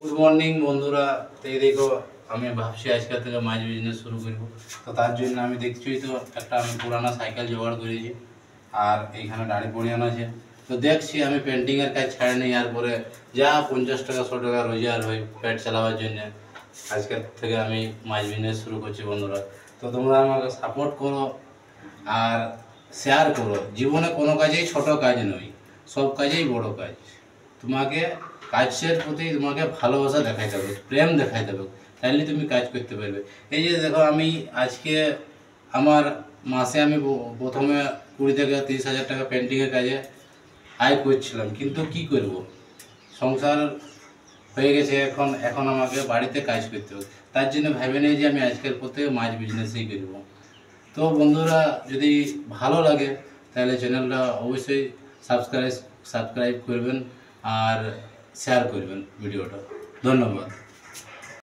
Good morning বন্ধুরা। এই দেখো আমি ভাবছি আজকে থেকে মাছ বিজনেস শুরু করব। তো তার জন্য আমি দেখছি তো একটা আমি পুরানা সাইকেল জোগাড় করেছি, আর এইখানে দাড়ি পড়িয়ান আছে। তো দেখছি আমি পেন্টিংয়ের কাজ ছাড়ে নিই, আর পরে যা 50 টাকা 100 টাকা রোজগার হয় পেট চালাবার জন্য আজকের থেকে আমি মাছ বিজনেস শুরু করছি বন্ধুরা। তো তোমরা আমাকে সাপোর্ট করো আর শেয়ার করো। জীবনে কোনো কাজেই ছোট কাজ নয়, সব কাজেই বড় কাজ। তোমাকে কাজের প্রতি তোমাকে ভালোবাসা দেখাইতে হবে, প্রেম দেখাইতে হবে, তাইলে তুমি কাজ করতে পারবে। এই যে দেখো আমি আজকে আমার মাসে আমি প্রথমে 20 থেকে 30 হাজার টাকা পেন্টিংয়ের কাজে আয় করছিলাম, কিন্তু কি করব, সংসার হয়ে গেছে। এখন এখন আমাকে বাড়িতে কাজ করতে হবে। তার জন্য ভেবে নেই যে আমি আজকের পর থেকে মাছ বিজনেসই করব। তো বন্ধুরা যদি ভালো লাগে তাহলে চ্যানেলটা অবশ্যই সাবস্ক্রাইব করবেন আর শেয়ার করবেন ভিডিওটা। ধন্যবাদ।